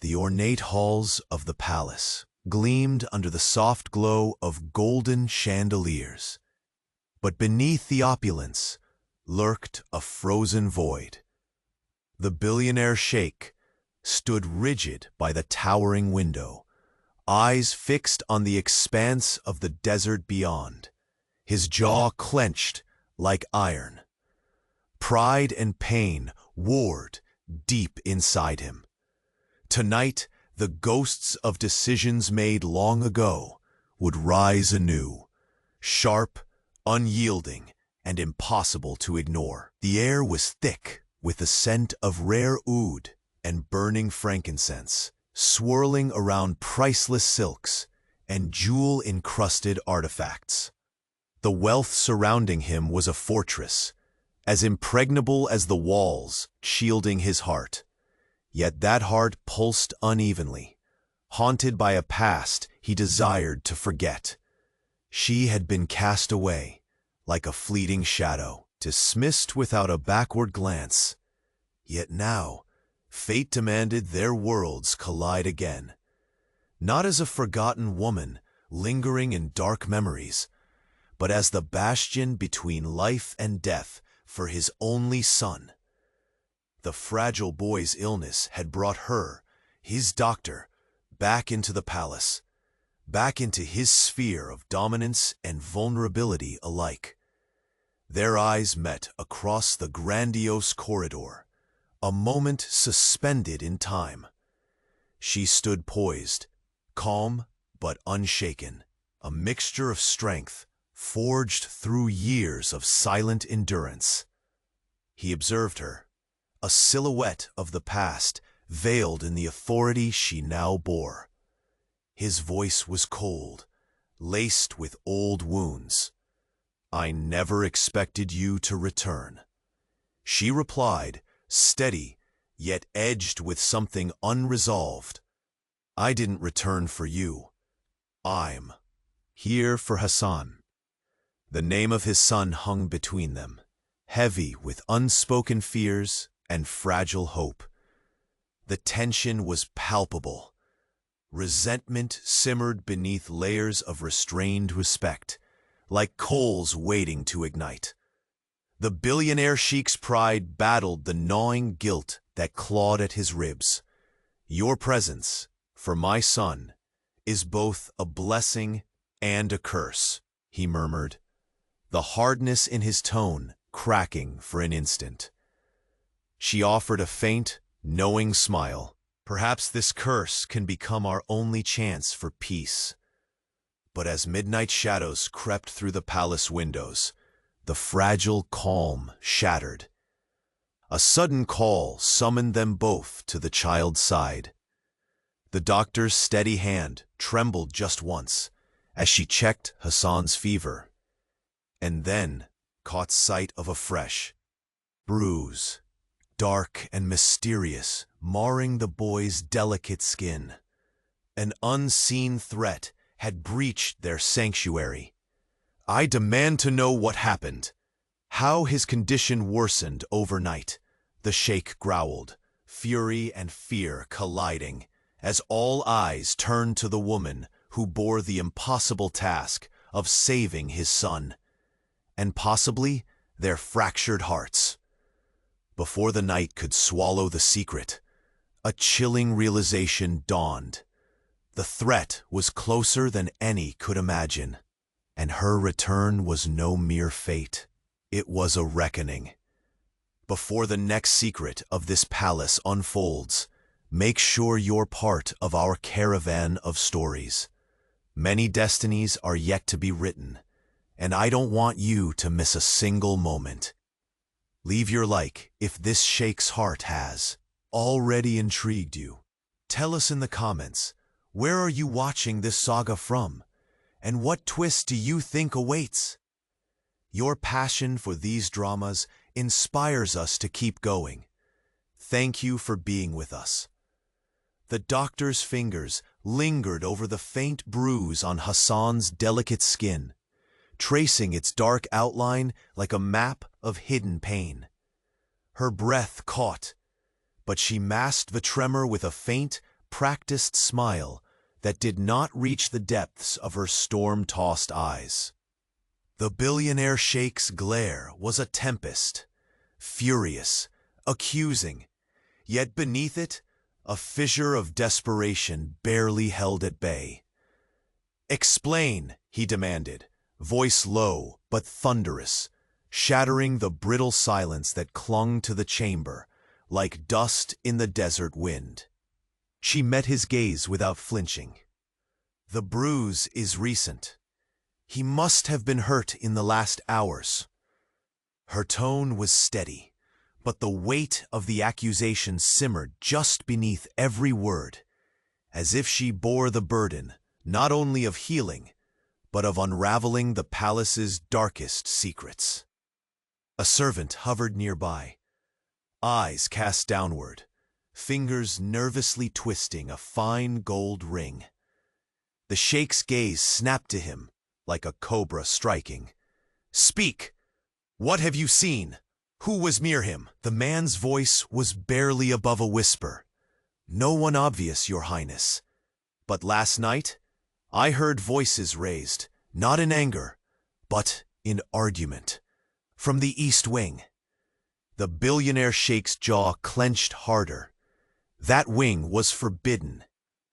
The ornate halls of the palace gleamed under the soft glow of golden chandeliers. But beneath the opulence lurked a frozen void. The billionaire sheikh stood rigid by the towering window, eyes fixed on the expanse of the desert beyond, his jaw clenched like iron. Pride and pain warred deep inside him. Tonight, the ghosts of decisions made long ago would rise anew, sharp, unyielding, and impossible to ignore. The air was thick with the scent of rare oud and burning frankincense, swirling around priceless silks and jewel-encrusted artifacts. The wealth surrounding him was a fortress, as impregnable as the walls shielding his heart. Yet that heart pulsed unevenly, haunted by a past he desired to forget. She had been cast away, like a fleeting shadow, dismissed without a backward glance. Yet now, fate demanded their worlds collide again. Not as a forgotten woman lingering in dark memories, but as the bastion between life and death for his only son. The fragile boy's illness had brought her, his doctor, back into the palace, back into his sphere of dominance and vulnerability alike. Their eyes met across the grandiose corridor, a moment suspended in time. She stood poised, calm but unshaken, a mixture of strength forged through years of silent endurance. He observed her, a silhouette of the past veiled in the authority she now bore. His voice was cold, laced with old wounds. "I never expected you to return." She replied, steady, yet edged with something unresolved. "I didn't return for you. I'm here for Hassan." The name of his son hung between them, heavy with unspoken fears and fragile hope. The tension was palpable. Resentment simmered beneath layers of restrained respect, like coals waiting to ignite. The billionaire sheikh's pride battled the gnawing guilt that clawed at his ribs. "Your presence, for my son, is both a blessing and a curse," he murmured, the hardness in his tone cracking for an instant. She offered a faint, knowing smile. "Perhaps this curse can become our only chance for peace." But as midnight shadows crept through the palace windows, the fragile calm shattered. A sudden call summoned them both to the child's side. The doctor's steady hand trembled just once as she checked Hassan's fever, and then caught sight of a fresh bruise, dark and mysterious, marring the boy's delicate skin. An unseen threat had breached their sanctuary. "I demand to know what happened." How his condition worsened overnight, the sheikh growled, fury and fear colliding, as all eyes turned to the woman who bore the impossible task of saving his son, and possibly their fractured hearts. Before the night could swallow the secret, a chilling realization dawned. The threat was closer than any could imagine, and her return was no mere fate. It was a reckoning. Before the next secret of this palace unfolds, make sure you're part of our caravan of stories. Many destinies are yet to be written, and I don't want you to miss a single moment. Leave your like if this sheikh's heart has already intrigued you. Tell us in the comments, where are you watching this saga from, and what twist do you think awaits? Your passion for these dramas inspires us to keep going. Thank you for being with us. The doctor's fingers lingered over the faint bruise on Hassan's delicate skin, tracing its dark outline like a map of hidden pain. Her breath caught, but she masked the tremor with a faint practiced smile that did not reach the depths of her storm-tossed eyes. The billionaire Sheikh's glare was a tempest, furious, accusing, yet beneath it, a fissure of desperation barely held at bay. "Explain," he demanded, voice low but thunderous, shattering the brittle silence that clung to the chamber, like dust in the desert wind. She met his gaze without flinching. "The bruise is recent. He must have been hurt in the last hours." Her tone was steady, but the weight of the accusation simmered just beneath every word, as if she bore the burden not only of healing, but of unraveling the palace's darkest secrets. A servant hovered nearby, eyes cast downward, fingers nervously twisting a fine gold ring. The Sheikh's gaze snapped to him like a cobra striking. "Speak! What have you seen? Who was near him?" The man's voice was barely above a whisper. "No one obvious, Your Highness. But last night, I heard voices raised, not in anger, but in argument, from the East Wing." The billionaire Sheikh's jaw clenched harder. That wing was forbidden,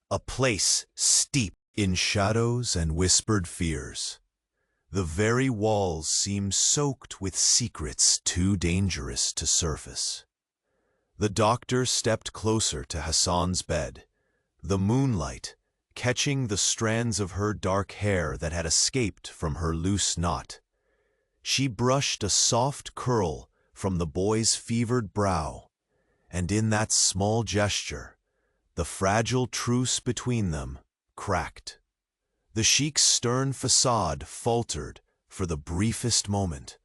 a place steeped in shadows and whispered fears. The very walls seemed soaked with secrets too dangerous to surface. The doctor stepped closer to Hassan's bed, the moonlight catching the strands of her dark hair that had escaped from her loose knot. She brushed a soft curl from the boy's fevered brow, and in that small gesture, the fragile truce between them cracked. The Sheikh's stern facade faltered for the briefest moment.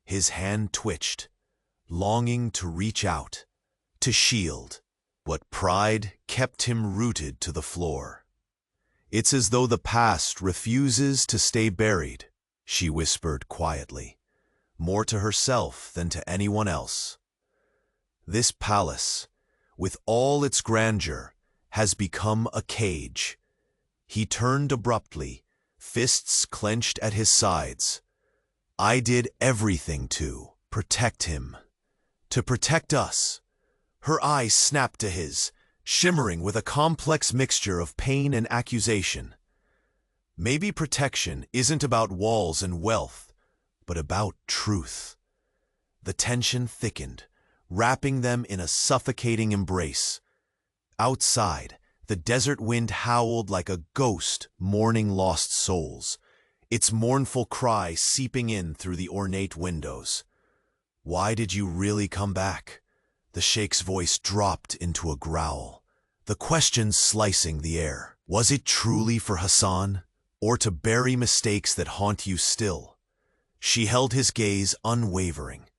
His hand twitched, longing to reach out, to shield, but pride kept him rooted to the floor. "It's as though the past refuses to stay buried," she whispered quietly, more to herself than to anyone else. "This palace, with all its grandeur, has become a cage." He turned abruptly, fists clenched at his sides. "I did everything to protect him, to protect us." Her eyes snapped to his, shimmering with a complex mixture of pain and accusation. "Maybe protection isn't about walls and wealth, but about truth." The tension thickened, wrapping them in a suffocating embrace. Outside, the desert wind howled like a ghost mourning lost souls, its mournful cry seeping in through the ornate windows. "Why did you really come back?" The Sheikh's voice dropped into a growl, the question slicing the air. "Was it truly for Hassan, or to bury mistakes that haunt you still?" She held his gaze unwavering.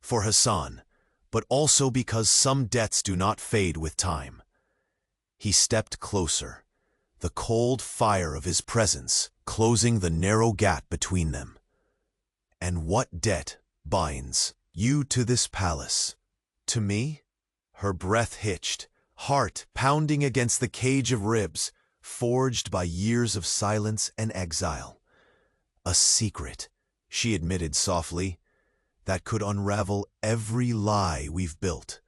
"For Hassan, but also because some debts do not fade with time." He stepped closer, the cold fire of his presence closing the narrow gap between them. "And what debt binds you to this palace?" "To me?" Her breath hitched, heart pounding against the cage of ribs, forged by years of silence and exile. "A secret," she admitted softly, "that could unravel every lie we've built."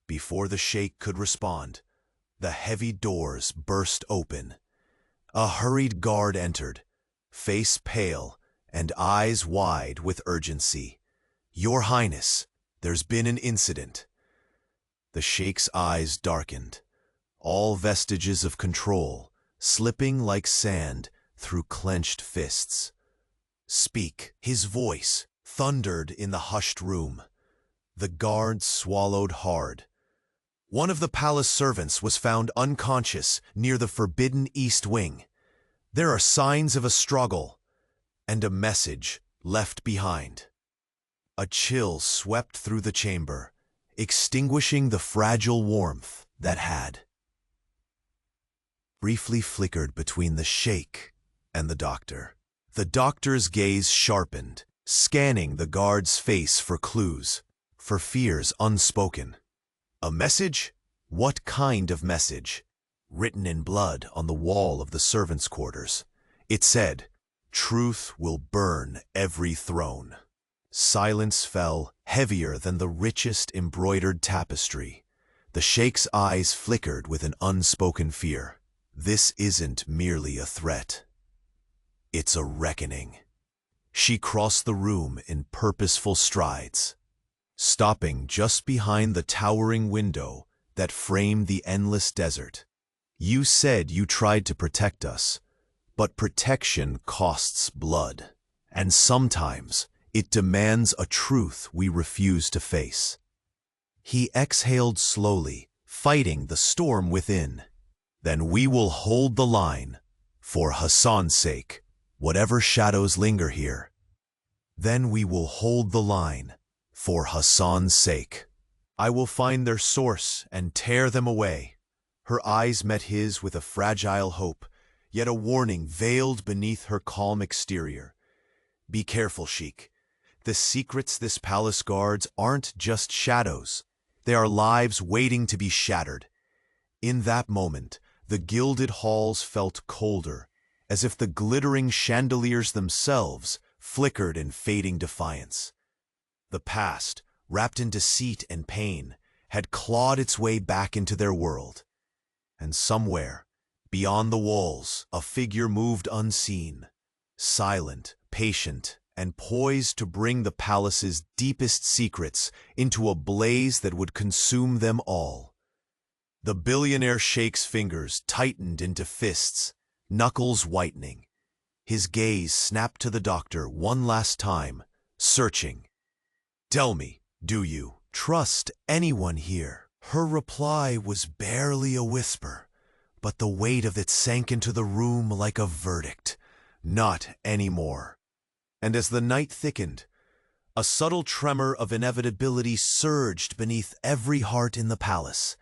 Before the Sheikh could respond, the heavy doors burst open. A hurried guard entered, face pale and eyes wide with urgency. "Your Highness, there's been an incident." The Sheikh's eyes darkened, all vestiges of control slipping like sand through clenched fists. "Speak." His voice thundered in the hushed room. The guard swallowed hard. "One of the palace servants was found unconscious near the forbidden East Wing. There are signs of a struggle, and a message left behind." A chill swept through the chamber, extinguishing the fragile warmth that had briefly flickered between the Sheikh and the doctor. The doctor's gaze sharpened, scanning the guard's face for clues, for fears unspoken. "A message?" What kind of message? Written in blood on the wall of the servants' quarters. It said, "Truth will burn every throne." Silence fell, heavier than the richest embroidered tapestry. The Sheikh's eyes flickered with an unspoken fear. This isn't merely a threat. It's a reckoning. She crossed the room in purposeful strides, stopping just behind the towering window that framed the endless desert. "You said you tried to protect us, but protection costs blood, and sometimes it demands a truth we refuse to face." He exhaled slowly, fighting the storm within. "Then we will hold the line, for Hassan's sake, whatever shadows linger here. Then we will hold the line, for Hassan's sake. I will find their source and tear them away." Her eyes met his with a fragile hope, yet a warning veiled beneath her calm exterior. "Be careful, Sheikh. The secrets this palace guards aren't just shadows. They are lives waiting to be shattered." In that moment, the gilded halls felt colder, as if the glittering chandeliers themselves flickered in fading defiance. The past, wrapped in deceit and pain, had clawed its way back into their world. And somewhere, beyond the walls, a figure moved unseen, silent, patient, and poised to bring the palace's deepest secrets into a blaze that would consume them all. The billionaire Sheikh's fingers tightened into fists, knuckles whitening. His gaze snapped to the doctor one last time, searching. "Tell me, do you trust anyone here?" Her reply was barely a whisper, but the weight of it sank into the room like a verdict. Not anymore. And as the night thickened, a subtle tremor of inevitability surged beneath every heart in the palace.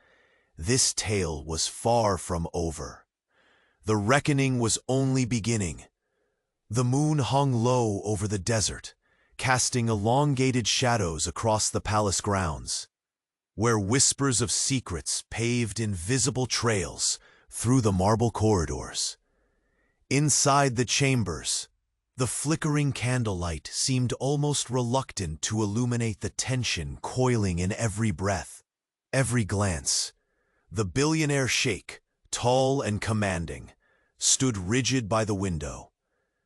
This tale was far from over. The reckoning was only beginning. The moon hung low over the desert, casting elongated shadows across the palace grounds, where whispers of secrets paved invisible trails through the marble corridors. Inside the chambers, the flickering candlelight seemed almost reluctant to illuminate the tension coiling in every breath, every glance. The billionaire Sheikh, tall and commanding, stood rigid by the window,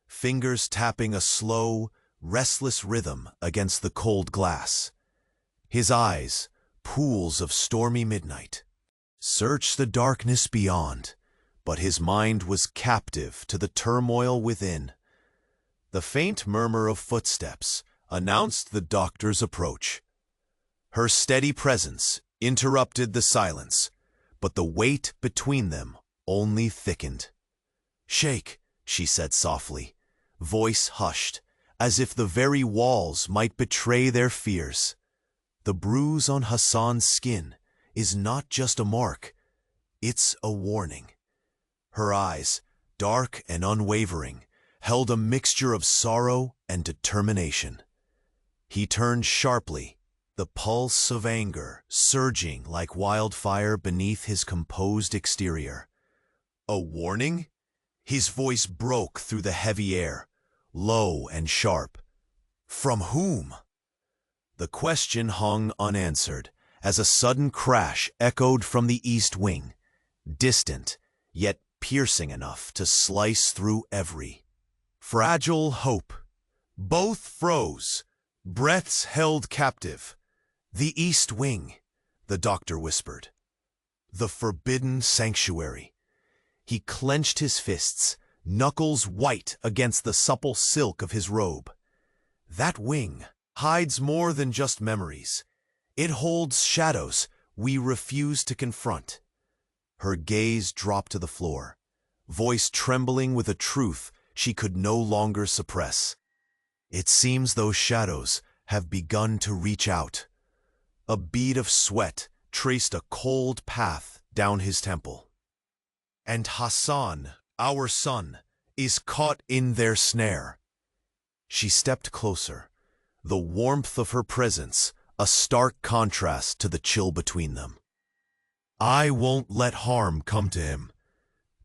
fingers tapping a slow, restless rhythm against the cold glass. His eyes, pools of stormy midnight, searched the darkness beyond, but his mind was captive to the turmoil within. The faint murmur of footsteps announced the doctor's approach. Her steady presence interrupted the silence, but the weight between them only thickened. "Sheikh," she said softly, voice hushed, as if the very walls might betray their fears. "The bruise on Hassan's skin is not just a mark, it's a warning." Her eyes, dark and unwavering, held a mixture of sorrow and determination. He turned sharply, the pulse of anger surging like wildfire beneath his composed exterior. "A warning?" His voice broke through the heavy air, low and sharp. "From whom?" The question hung unanswered, as a sudden crash echoed from the east wing, distant, yet piercing enough to slice through every fragile hope. Both froze, breaths held captive. "The east wing," the doctor whispered. "The forbidden sanctuary." He clenched his fists, knuckles white against the supple silk of his robe. "That wing hides more than just memories. It holds shadows we refuse to confront." Her gaze dropped to the floor, voice trembling with a truth she could no longer suppress. "It seems those shadows have begun to reach out." A bead of sweat traced a cold path down his temple. "And Hassan, our son, is caught in their snare." She stepped closer, the warmth of her presence a stark contrast to the chill between them. I won't let harm come to him.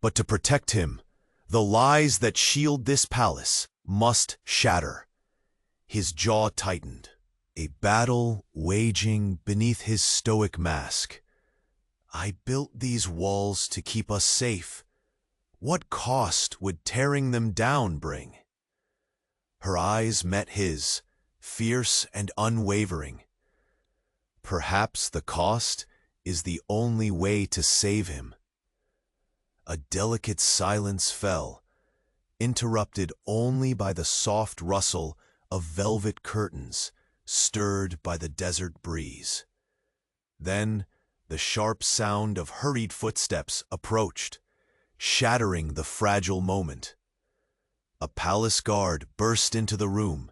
But to protect him, the lies that shield this palace must shatter. His jaw tightened, a battle waging beneath his stoic mask. I built these walls to keep us safe. What cost would tearing them down bring? Her eyes met his, fierce and unwavering. Perhaps the cost is the only way to save him. A delicate silence fell, interrupted only by the soft rustle of velvet curtains stirred by the desert breeze. Then the sharp sound of hurried footsteps approached, shattering the fragile moment. A palace guard burst into the room,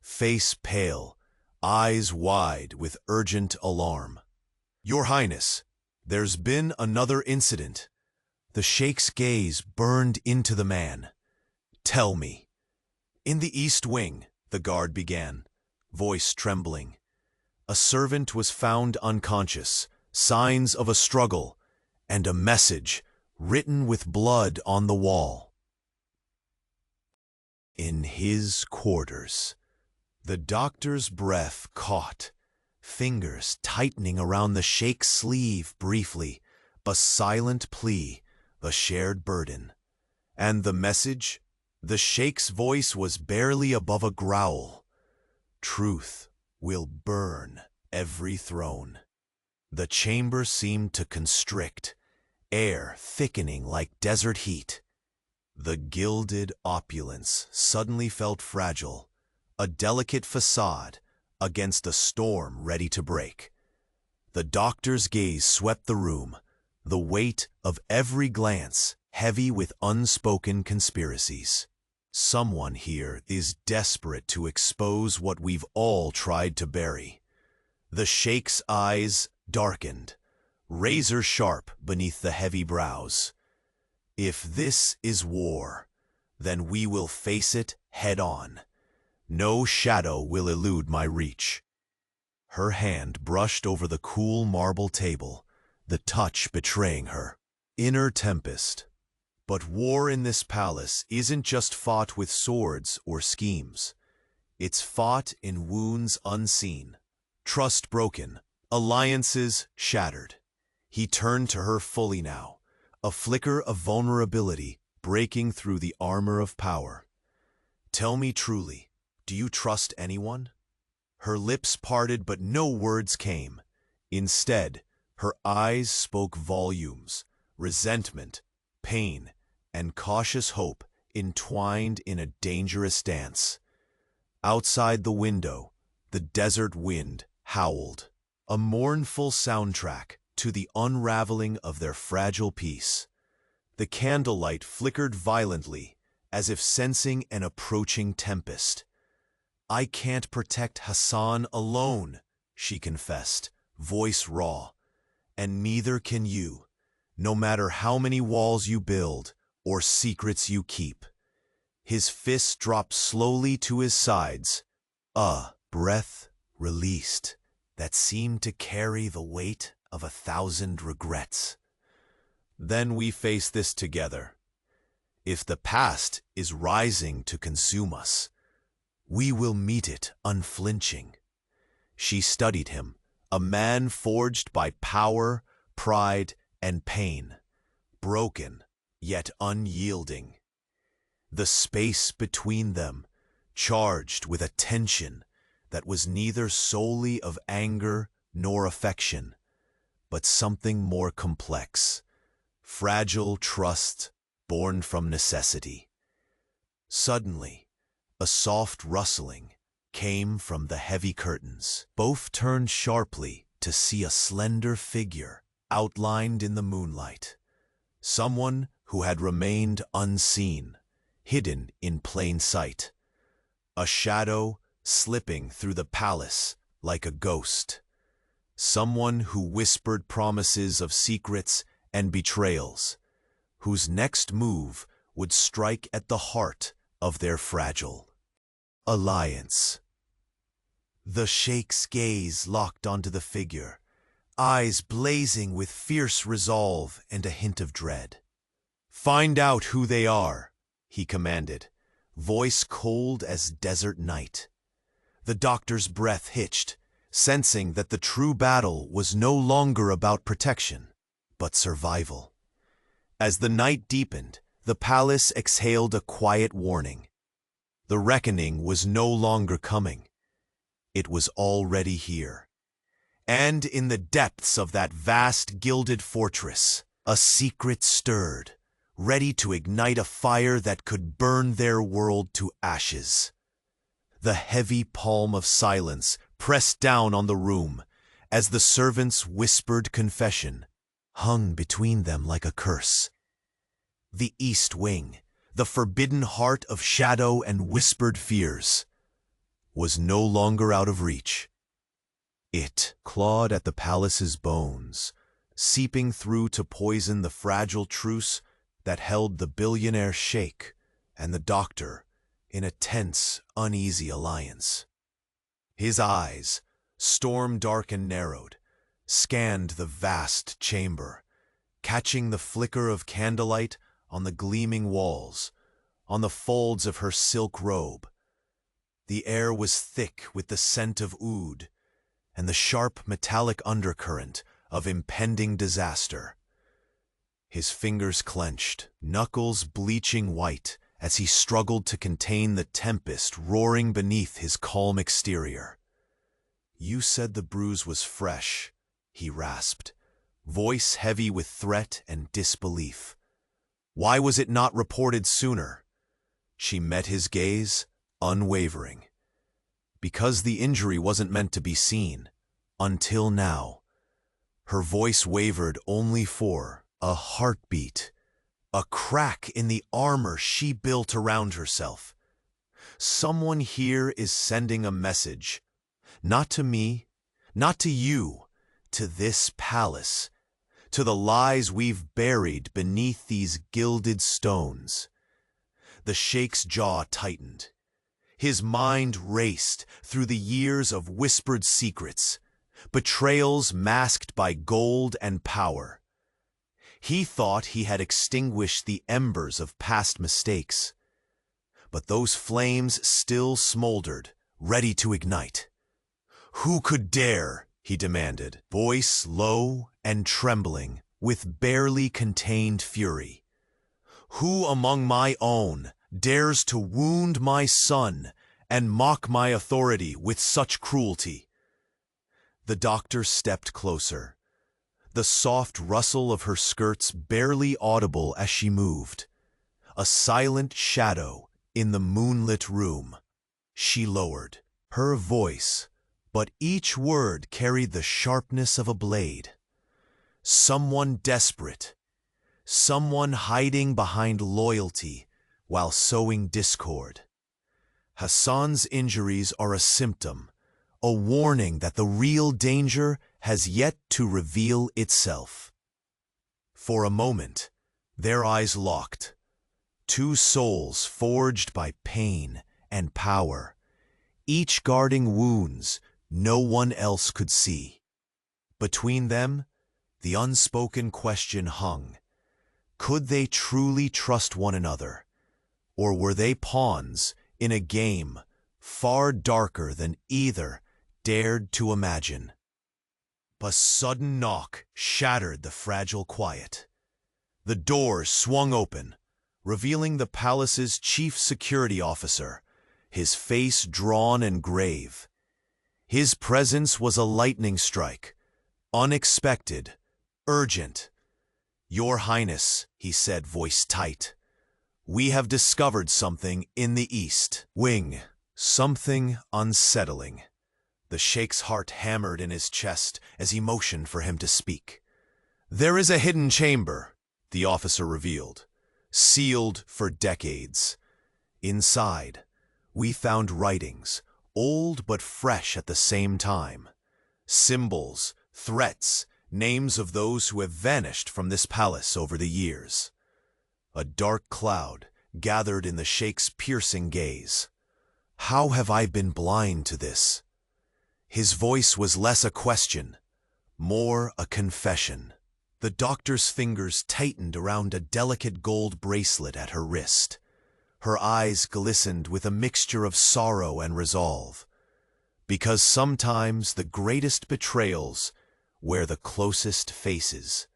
face pale, eyes wide with urgent alarm. "Your Highness, there's been another incident." The Sheikh's gaze burned into the man. "Tell me." "In the East Wing," the guard began, voice trembling. "A servant was found unconscious, signs of a struggle, and a message written with blood on the wall." In his quarters. The doctor's breath caught, fingers tightening around the Sheikh's sleeve briefly, a silent plea, a shared burden. And the message? The Sheikh's voice was barely above a growl. "Truth will burn every throne." The chamber seemed to constrict, air thickening like desert heat. The gilded opulence suddenly felt fragile, a delicate facade against a storm ready to break. The doctor's gaze swept the room, the weight of every glance heavy with unspoken conspiracies. Someone here is desperate to expose what we've all tried to bury. The Sheikh's eyes darkened, razor sharp beneath the heavy brows. "If this is war, then we will face it head on. No shadow will elude my reach." Her hand brushed over the cool marble table, the touch betraying her. Inner tempest. But war in this palace isn't just fought with swords or schemes. It's fought in wounds unseen, trust broken, alliances shattered. He turned to her fully now, a flicker of vulnerability breaking through the armor of power. "Tell me truly, do you trust anyone?" Her lips parted, but no words came. Instead, her eyes spoke volumes, resentment, pain, and cautious hope entwined in a dangerous dance. Outside the window, the desert wind howled, a mournful soundtrack to the unraveling of their fragile peace. The candlelight flickered violently, as if sensing an approaching tempest. "I can't protect Hassan alone," she confessed, voice raw. "And neither can you, no matter how many walls you build or secrets you keep." His fist dropped slowly to his sides, a breath released that seemed to carry the weight of 1,000 regrets. "Then we face this together. If the past is rising to consume us, we will meet it unflinching." She studied him, a man forged by power, pride, and pain, broken yet unyielding. The space between them, charged with a tension that was neither solely of anger nor affection, but something more complex, fragile trust born from necessity. Suddenly, a soft rustling came from the heavy curtains. Both turned sharply to see a slender figure outlined in the moonlight. Someone who had remained unseen, hidden in plain sight. A shadow slipping through the palace like a ghost. Someone who whispered promises of secrets and betrayals, whose next move would strike at the heart of their fragile alliance. The Sheikh's gaze locked onto the figure, eyes blazing with fierce resolve and a hint of dread. "Find out who they are," he commanded, voice cold as desert night. The doctor's breath hitched, sensing that the true battle was no longer about protection, but survival. As the night deepened, the palace exhaled a quiet warning. The reckoning was no longer coming. It was already here. And in the depths of that vast gilded fortress, a secret stirred, ready to ignite a fire that could burn their world to ashes. The heavy palm of silence pressed down on the room as the servants' whispered confession hung between them like a curse. The East Wing, the forbidden heart of shadow and whispered fears, was no longer out of reach. It clawed at the palace's bones, seeping through to poison the fragile truce that held the Billionaire Sheikh and the doctor in a tense, uneasy alliance. His eyes, storm-dark and narrowed, scanned the vast chamber, catching the flicker of candlelight on the gleaming walls, on the folds of her silk robe. The air was thick with the scent of oud and the sharp metallic undercurrent of impending disaster. His fingers clenched, knuckles bleaching white, as he struggled to contain the tempest roaring beneath his calm exterior. "You said the bruise was fresh," he rasped, voice heavy with threat and disbelief. "Why was it not reported sooner?" She met his gaze, unwavering. "Because the injury wasn't meant to be seen, until now." Her voice wavered only for a heartbeat, a crack in the armor she built around herself. "Someone here is sending a message. Not to me, not to you, to this palace, to the lies we've buried beneath these gilded stones." The Sheikh's jaw tightened. His mind raced through the years of whispered secrets, betrayals masked by gold and power. He thought he had extinguished the embers of past mistakes, but those flames still smoldered, ready to ignite. "Who could dare?" he demanded, voice low and trembling with barely contained fury. "Who among my own dares to wound my son and mock my authority with such cruelty?" The doctor stepped closer, the soft rustle of her skirts barely audible as she moved. A silent shadow in the moonlit room. She lowered her voice, but each word carried the sharpness of a blade. "Someone desperate, someone hiding behind loyalty while sowing discord. Hassan's injuries are a symptom, a warning that the real danger has yet to reveal itself." For a moment, their eyes locked. Two souls forged by pain and power, each guarding wounds no one else could see. Between them, the unspoken question hung. Could they truly trust one another, or were they pawns in a game far darker than either dared to imagine? A sudden knock shattered the fragile quiet. The doors swung open, revealing the palace's chief security officer, his face drawn and grave. His presence was a lightning strike, unexpected, urgent. "Your Highness," he said, voice tight, "we have discovered something in the East Wing, something unsettling." The Sheikh's heart hammered in his chest as he motioned for him to speak. "There is a hidden chamber," the officer revealed, "sealed for decades. Inside, we found writings, old but fresh at the same time. Symbols, threats, names of those who have vanished from this palace over the years." A dark cloud gathered in the Sheikh's piercing gaze. "How have I been blind to this?" His voice was less a question, more a confession. The doctor's fingers tightened around a delicate gold bracelet at her wrist. Her eyes glistened with a mixture of sorrow and resolve. Because sometimes the greatest betrayals wear the closest faces.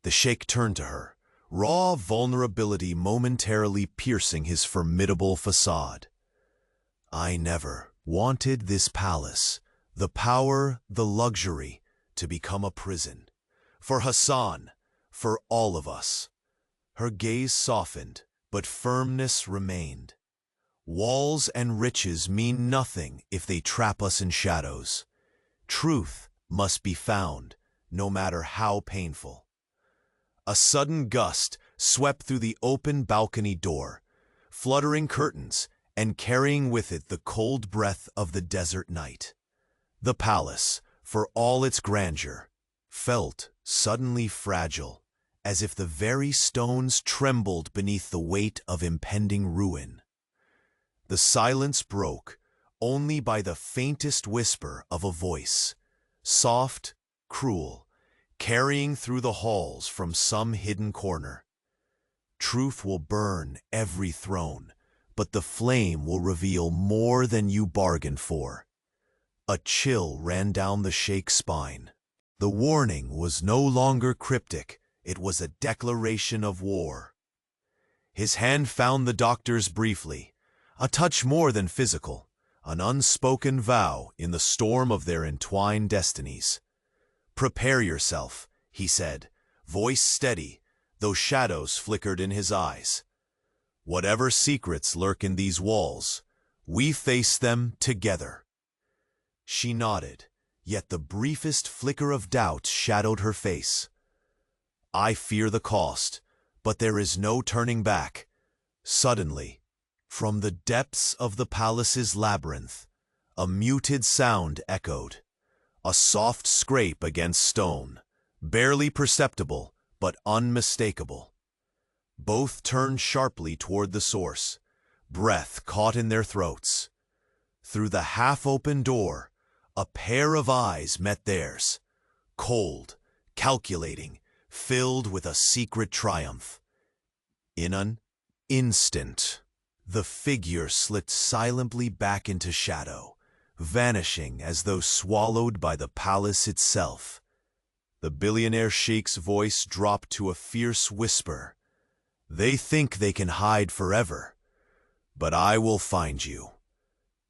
The sheikh turned to her, raw vulnerability momentarily piercing his formidable facade. I never wanted this palace, the power, the luxury, to become a prison. For Hassan, for all of us. Her gaze softened, but firmness remained. Walls and riches mean nothing if they trap us in shadows. Truth must be found, no matter how painful. A sudden gust swept through the open balcony door, fluttering curtains and carrying with it the cold breath of the desert night. The palace, for all its grandeur, felt suddenly fragile, as if the very stones trembled beneath the weight of impending ruin. The silence broke only by the faintest whisper of a voice, soft, cruel, carrying through the halls from some hidden corner. Truth will burn every throne, but the flame will reveal more than you bargained for. A chill ran down the sheikh's spine. The warning was no longer cryptic, it was a declaration of war. His hand found the doctor's briefly, a touch more than physical, an unspoken vow in the storm of their entwined destinies. Prepare yourself, he said, voice steady, though shadows flickered in his eyes. Whatever secrets lurk in these walls, we face them together. She nodded, yet the briefest flicker of doubt shadowed her face. I fear the cost, but there is no turning back. Suddenly, from the depths of the palace's labyrinth, a muted sound echoed. A soft scrape against stone, barely perceptible but unmistakable. Both turned sharply toward the source, breath caught in their throats. Through the half-open door, a pair of eyes met theirs, cold, calculating, filled with a secret triumph. In an instant, the figure slipped silently back into shadow, vanishing as though swallowed by the palace itself. The billionaire sheikh's voice dropped to a fierce whisper. They think they can hide forever, but I will find you.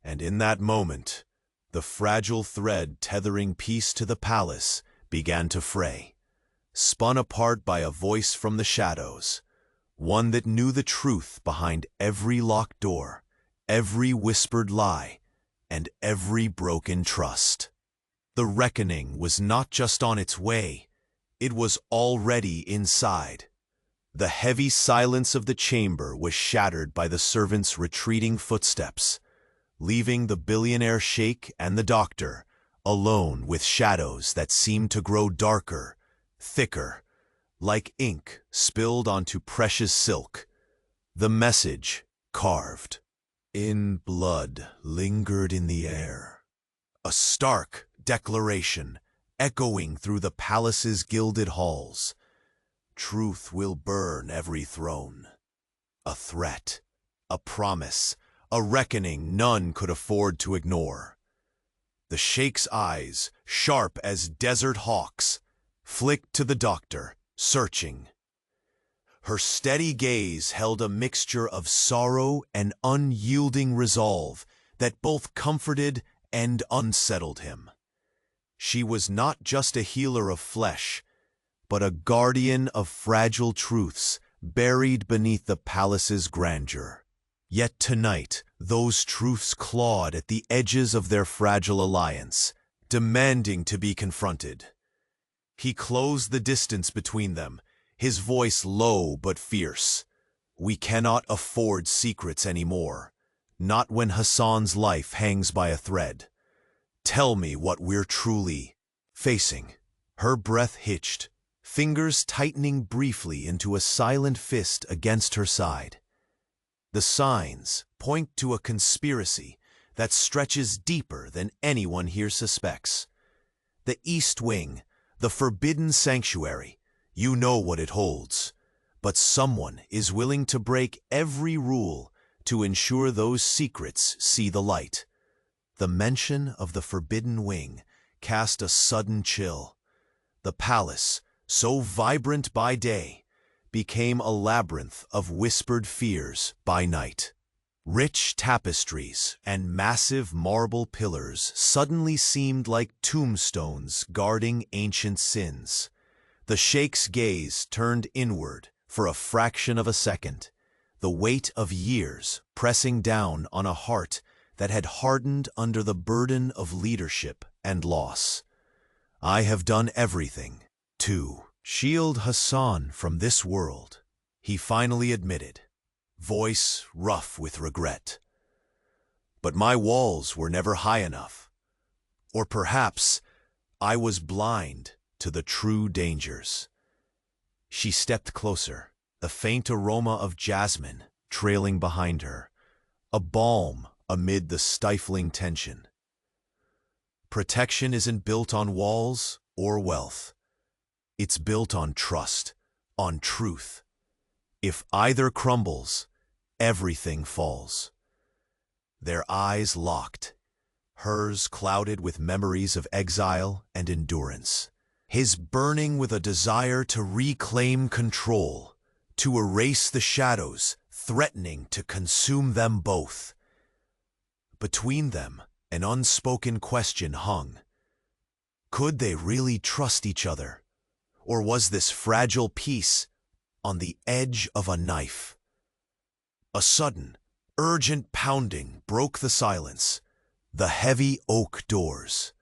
And in that moment, the fragile thread tethering peace to the palace began to fray, spun apart by a voice from the shadows, one that knew the truth behind every locked door, every whispered lie, and every broken trust. The reckoning was not just on its way, it was already inside. The heavy silence of the chamber was shattered by the servant's retreating footsteps, leaving the billionaire sheikh and the doctor alone with shadows that seemed to grow darker, thicker, like ink spilled onto precious silk. The message, carved in blood, lingered in the air. A stark declaration echoing through the palace's gilded halls. Truth will burn every throne. A threat, a promise, a reckoning none could afford to ignore. The sheikh's eyes, sharp as desert hawks, flicked to the doctor, searching. Her steady gaze held a mixture of sorrow and unyielding resolve that both comforted and unsettled him. She was not just a healer of flesh, but a guardian of fragile truths buried beneath the palace's grandeur. Yet tonight, those truths clawed at the edges of their fragile alliance, demanding to be confronted. He closed the distance between them, his voice low but fierce. We cannot afford secrets anymore, not when Hassan's life hangs by a thread. Tell me what we're truly facing. Her breath hitched, fingers tightening briefly into a silent fist against her side. The signs point to a conspiracy that stretches deeper than anyone here suspects. The East Wing, the forbidden sanctuary. You know what it holds. But someone is willing to break every rule to ensure those secrets see the light. The mention of the Forbidden Wing cast a sudden chill. The palace, so vibrant by day, became a labyrinth of whispered fears by night. Rich tapestries and massive marble pillars suddenly seemed like tombstones guarding ancient sins. The Sheikh's gaze turned inward for a fraction of a second, the weight of years pressing down on a heart that had hardened under the burden of leadership and loss. I have done everything to shield Hassan from this world, he finally admitted, voice rough with regret. But my walls were never high enough. Or perhaps I was blind to the true dangers. She stepped closer, the faint aroma of jasmine trailing behind her, a balm amid the stifling tension. Protection isn't built on walls or wealth. It's built on trust, on truth. If either crumbles, everything falls. Their eyes locked, hers clouded with memories of exile and endurance, his burning with a desire to reclaim control, to erase the shadows threatening to consume them both. Between them, an unspoken question hung. Could they really trust each other? Or was this fragile peace on the edge of a knife? A sudden, urgent pounding broke the silence. The heavy oak doors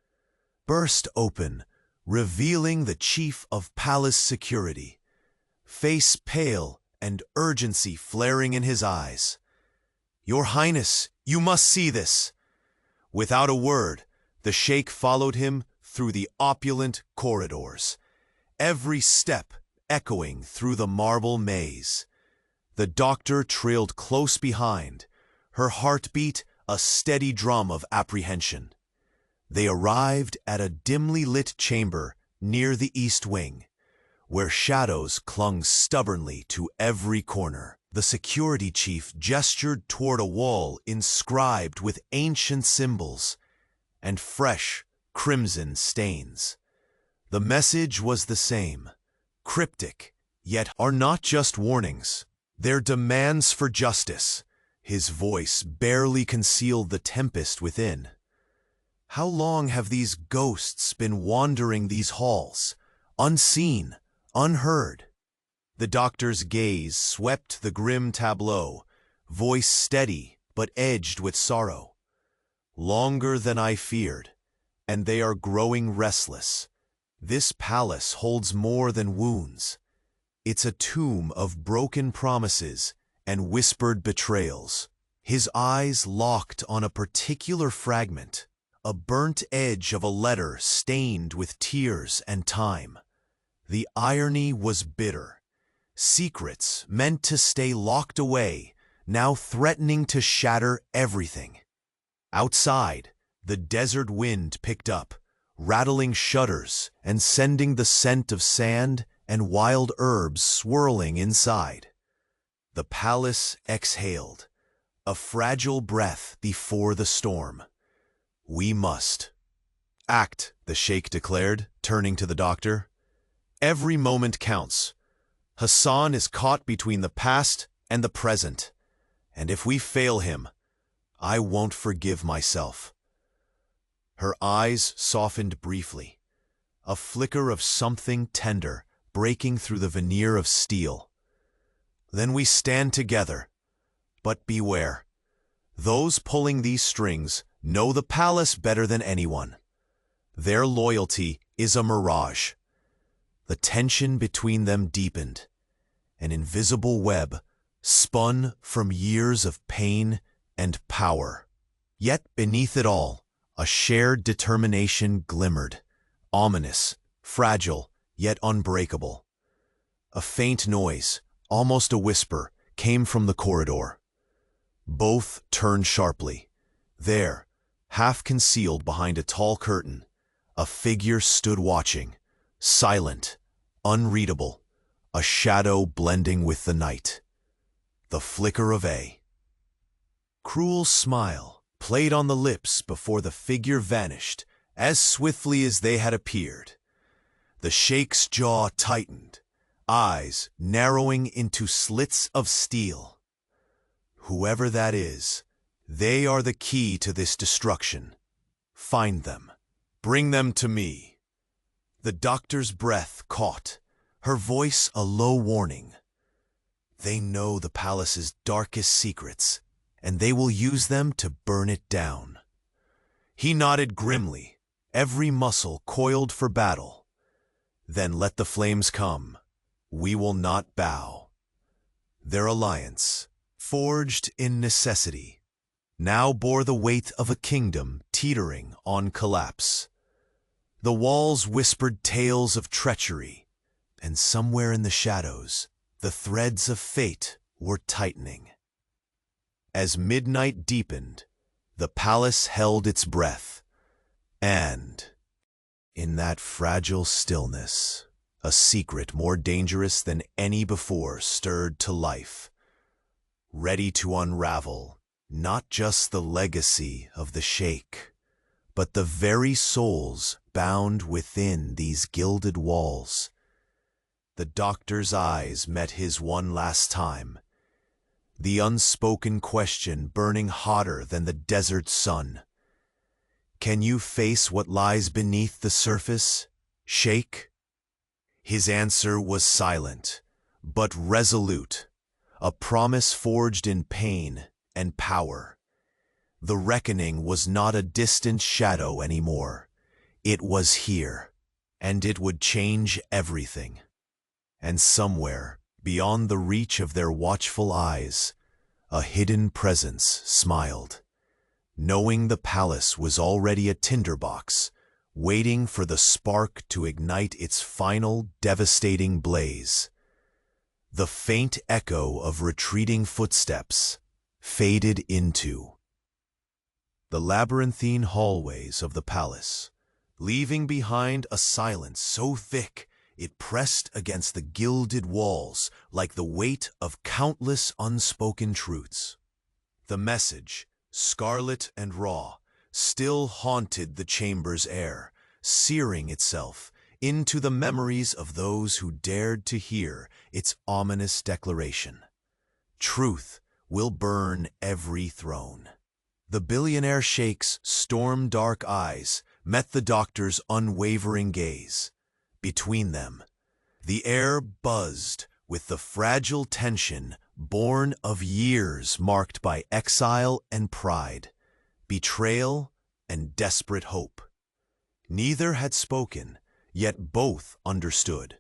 burst open, revealing the chief of palace security, face pale and urgency flaring in his eyes. Your Highness, you must see this. Without a word, the Sheikh followed him through the opulent corridors, every step echoing through the marble maze. The doctor trailed close behind, her heartbeat a steady drum of apprehension. They arrived at a dimly lit chamber near the East Wing, where shadows clung stubbornly to every corner. The security chief gestured toward a wall inscribed with ancient symbols and fresh crimson stains. The message was the same, cryptic, yet are not just warnings. They're demands for justice. His voice barely concealed the tempest within. How long have these ghosts been wandering these halls, unseen, unheard? The doctor's gaze swept the grim tableau, voice steady but edged with sorrow. Longer than I feared, and they are growing restless. This palace holds more than wounds. It's a tomb of broken promises and whispered betrayals. His eyes locked on a particular fragment, a burnt edge of a letter stained with tears and time. The irony was bitter. Secrets meant to stay locked away, now threatening to shatter everything. Outside, the desert wind picked up, rattling shutters and sending the scent of sand and wild herbs swirling inside. The palace exhaled, a fragile breath before the storm. We must act, the Sheikh declared, turning to the doctor. Every moment counts. Hassan is caught between the past and the present, and if we fail him, I won't forgive myself. Her eyes softened briefly, a flicker of something tender breaking through the veneer of steel. Then we stand together, but beware. Those pulling these strings know the palace better than anyone. Their loyalty is a mirage. The tension between them deepened, an invisible web spun from years of pain and power. Yet beneath it all, a shared determination glimmered, ominous, fragile, yet unbreakable. A faint noise, almost a whisper, came from the corridor. Both turned sharply. There, half concealed behind a tall curtain, A figure stood watching, silent, unreadable, a shadow blending with the night. The flicker of a cruel smile played on the lips before the figure vanished as swiftly as they had appeared. The Sheikh's jaw tightened, eyes narrowing into slits of steel. Whoever that is, they are the key to this destruction. Find them. Bring them to me. The doctor's breath caught, her voice a low warning. They know the palace's darkest secrets, and they will use them to burn it down. He nodded grimly, every muscle coiled for battle. Then let the flames come. We will not bow. Their alliance, forged in necessity, now bore the weight of a kingdom teetering on collapse. The walls whispered tales of treachery, and somewhere in the shadows, the threads of fate were tightening. As midnight deepened, the palace held its breath, and, in that fragile stillness, a secret more dangerous than any before stirred to life, ready to unravel not just the legacy of the Sheikh, but the very souls bound within these gilded walls. The doctor's eyes met his one last time, the unspoken question burning hotter than the desert sun. Can you face what lies beneath the surface, Sheikh? His answer was silent, but resolute, a promise forged in pain and power. The reckoning was not a distant shadow anymore. It was here, and it would change everything. And somewhere, beyond the reach of their watchful eyes, a hidden presence smiled, knowing the palace was already a tinderbox, waiting for the spark to ignite its final devastating blaze. The faint echo of retreating footsteps faded into the labyrinthine hallways of the palace, leaving behind a silence so thick it pressed against the gilded walls like the weight of countless unspoken truths. The message, scarlet and raw, still haunted the chamber's air, searing itself into the memories of those who dared to hear its ominous declaration. Truth will burn every throne. The billionaire Sheikh's storm-dark eyes met the doctor's unwavering gaze. Between them, the air buzzed with the fragile tension born of years marked by exile and pride, betrayal and desperate hope. Neither had spoken, yet both understood.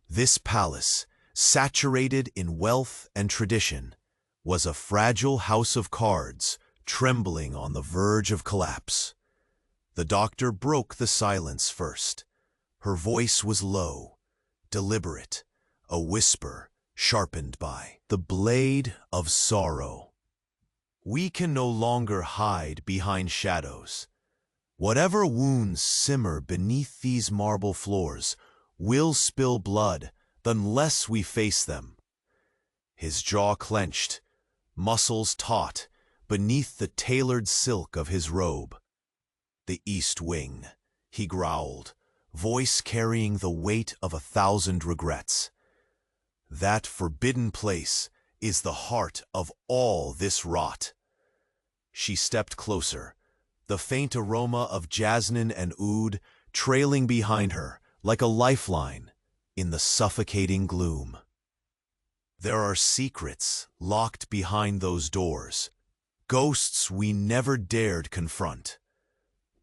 This palace, saturated in wealth and tradition, was a fragile house of cards trembling on the verge of collapse. The doctor broke the silence first. Her voice was low, deliberate, a whisper sharpened by the blade of sorrow. We can no longer hide behind shadows. Whatever wounds simmer beneath these marble floors will spill blood unless we face them. His jaw clenched, muscles taut beneath the tailored silk of his robe. The East Wing, he growled, voice carrying the weight of 1,000 regrets. That forbidden place is the heart of all this rot. She stepped closer, the faint aroma of jasmine and oud trailing behind her like a lifeline in the suffocating gloom. There are secrets locked behind those doors, ghosts we never dared confront.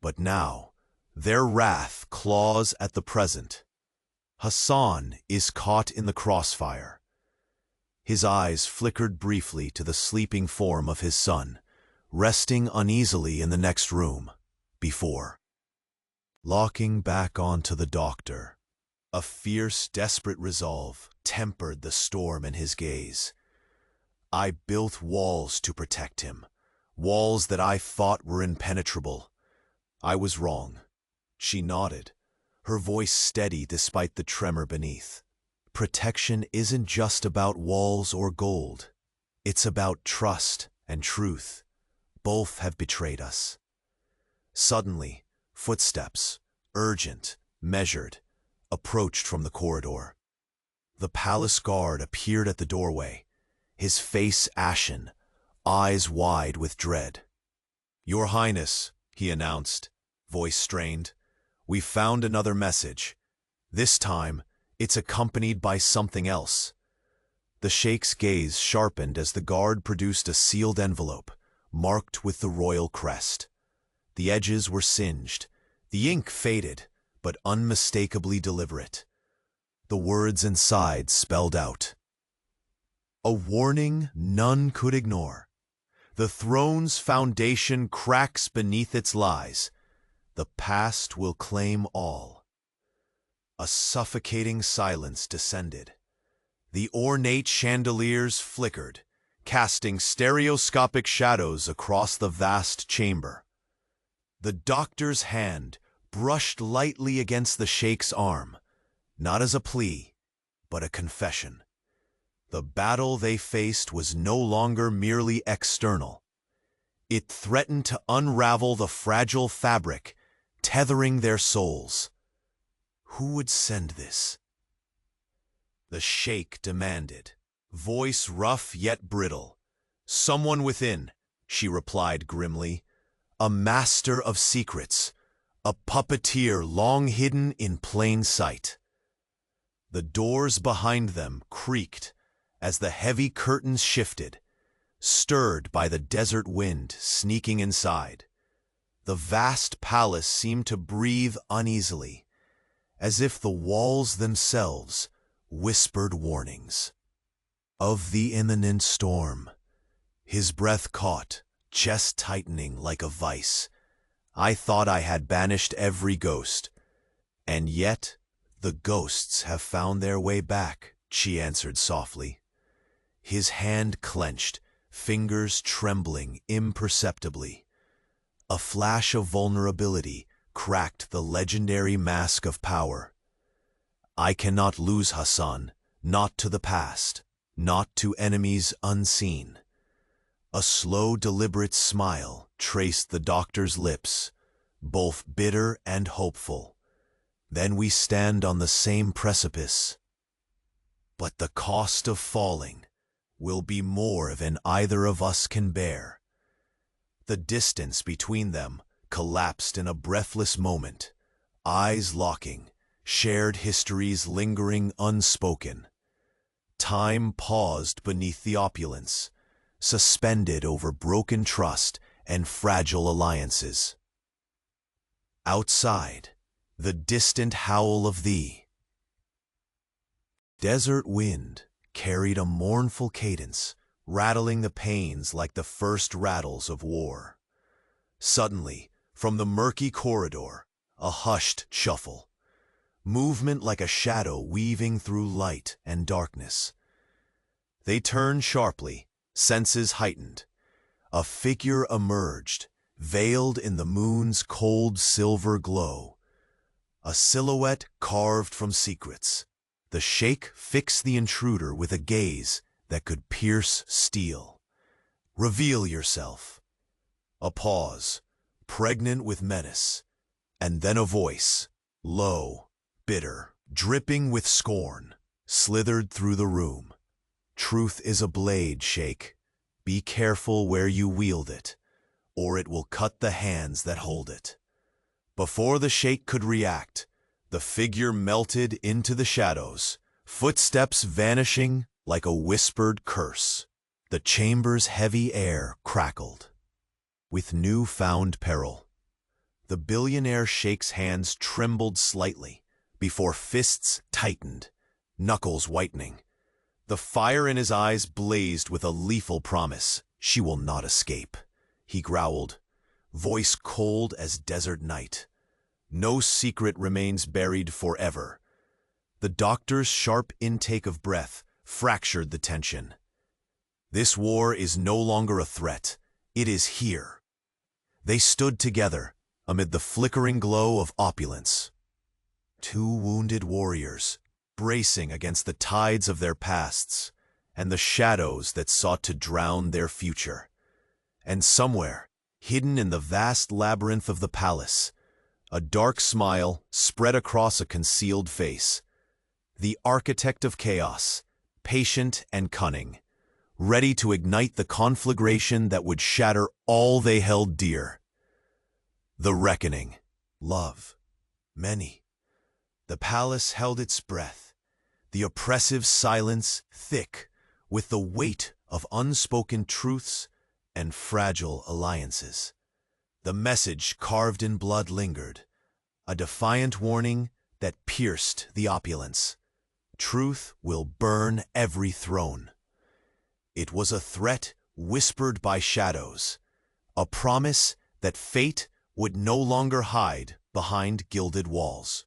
But now, their wrath claws at the present. Hassan is caught in the crossfire. His eyes flickered briefly to the sleeping form of his son, resting uneasily in the next room, before locking back onto the doctor. A fierce, desperate resolve tempered the storm in his gaze. I built walls to protect him, walls that I thought were impenetrable. I was wrong. She nodded, her voice steady despite the tremor beneath. Protection isn't just about walls or gold. It's about trust and truth. Both have betrayed us. Suddenly, footsteps, urgent, measured, approached from the corridor. The palace guard appeared at the doorway, his face ashen, eyes wide with dread. "Your Highness," he announced, voice strained, "we found another message. This time, it's accompanied by something else." The Sheikh's gaze sharpened as the guard produced a sealed envelope, marked with the royal crest. The edges were singed, the ink faded, but unmistakably deliberate. The words inside spelled out, "A warning none could ignore. The throne's foundation cracks beneath its lies. The past will claim all." A suffocating silence descended. The ornate chandeliers flickered, casting stereoscopic shadows across the vast chamber. The doctor's hand brushed lightly against the Sheikh's arm, not as a plea, but a confession. The battle they faced was no longer merely external. It threatened to unravel the fragile fabric, tethering their souls. Who would send this? The Sheikh demanded, voice rough yet brittle. "Someone within," she replied grimly. "A master of secrets, a puppeteer long hidden in plain sight." The doors behind them creaked as the heavy curtains shifted, stirred by the desert wind sneaking inside. The vast palace seemed to breathe uneasily, as if the walls themselves whispered warnings of the imminent storm. His breath caught, chest tightening like a vice. "I thought I had banished every ghost, and yet the ghosts have found their way back," she answered softly. His hand clenched, fingers trembling imperceptibly. A flash of vulnerability cracked the legendary mask of power. "I cannot lose Hassan, not to the past, not to enemies unseen." A slow, deliberate smile traced the doctor's lips, both bitter and hopeful. "Then we stand on the same precipice. But the cost of falling will be more than either of us can bear." The distance between them collapsed in a breathless moment, eyes locking, shared histories lingering unspoken. Time paused beneath the opulence, suspended over broken trust and fragile alliances. Outside, the distant howl of the desert wind carried a mournful cadence, rattling the panes like the first rattles of war. Suddenly, from the murky corridor, a hushed shuffle, movement like a shadow weaving through light and darkness. They turned sharply, senses heightened. A figure emerged, veiled in the moon's cold silver glow. A silhouette carved from secrets. The Sheikh fixed the intruder with a gaze that could pierce steel. "Reveal yourself." A pause, pregnant with menace, and then a voice, low, bitter, dripping with scorn, slithered through the room. "Truth is a blade, Sheikh. Be careful where you wield it, or it will cut the hands that hold it." Before the Sheikh could react, the figure melted into the shadows, footsteps vanishing like a whispered curse. The chamber's heavy air crackled with new-found peril. The billionaire Sheikh's hands trembled slightly before fists tightened, knuckles whitening. The fire in his eyes blazed with a lethal promise. "She will not escape," he growled, voice cold as desert night. "No secret remains buried forever." The doctor's sharp intake of breath fractured the tension. "This war is no longer a threat. It is here." They stood together, amid the flickering glow of opulence. Two wounded warriors, bracing against the tides of their pasts and the shadows that sought to drown their future. And somewhere, hidden in the vast labyrinth of the palace, a dark smile spread across a concealed face. The architect of chaos, patient and cunning, ready to ignite the conflagration that would shatter all they held dear. The reckoning. Love. Many. The palace held its breath, the oppressive silence thick with the weight of unspoken truths and fragile alliances. The message carved in blood lingered, a defiant warning that pierced the opulence. Truth will burn every throne. It was a threat whispered by shadows, a promise that fate would no longer hide behind gilded walls.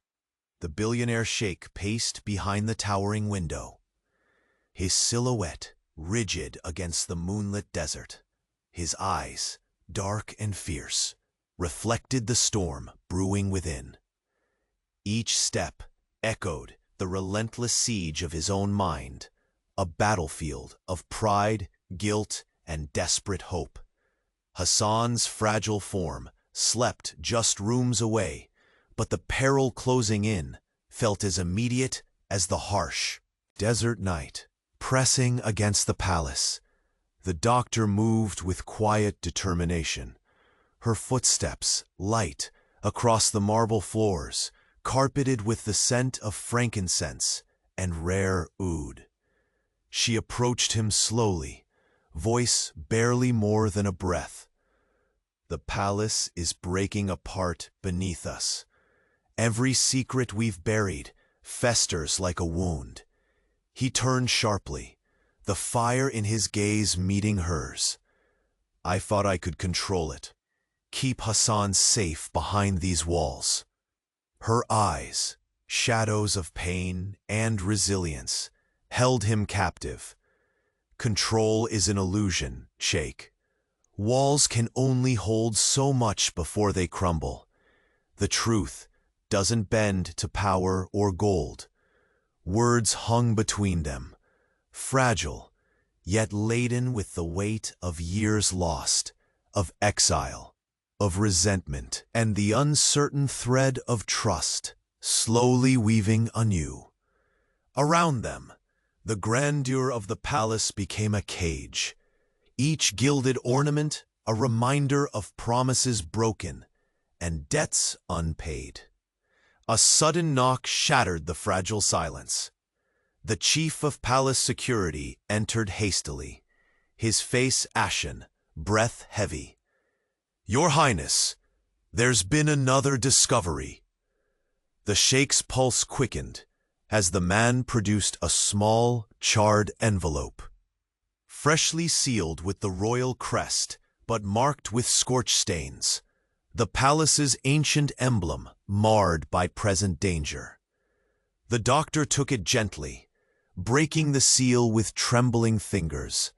The billionaire sheikh paced behind the towering window, his silhouette rigid against the moonlit desert. His eyes, dark and fierce, reflected the storm brewing within. Each step echoed the relentless siege of his own mind, a battlefield of pride, guilt, and desperate hope. Hassan's fragile form slept just rooms away, but the peril closing in felt as immediate as the harsh desert night. Pressing against the palace, the doctor moved with quiet determination, her footsteps light across the marble floors, carpeted with the scent of frankincense and rare oud. She approached him slowly, voice barely more than a breath. The palace is breaking apart beneath us. Every secret we've buried festers like a wound. He turned sharply, the fire in his gaze meeting hers. I thought I could control it, keep Hassan safe behind these walls. Her eyes, shadows of pain and resilience, held him captive. Control is an illusion, Sheikh. Walls can only hold so much before they crumble. The truth doesn't bend to power or gold. Words hung between them, fragile, yet laden with the weight of years lost, of exile, of resentment, and the uncertain thread of trust, slowly weaving anew. Around them, the grandeur of the palace became a cage, each gilded ornament a reminder of promises broken and debts unpaid. A sudden knock shattered the fragile silence. The chief of palace security entered hastily, his face ashen, breath heavy. Your Highness, there's been another discovery. The Sheikh's pulse quickened as the man produced a small, charred envelope, freshly sealed with the royal crest, but marked with scorch stains. The palace's ancient emblem marred by present danger. The doctor took it gently, breaking the seal with trembling fingers.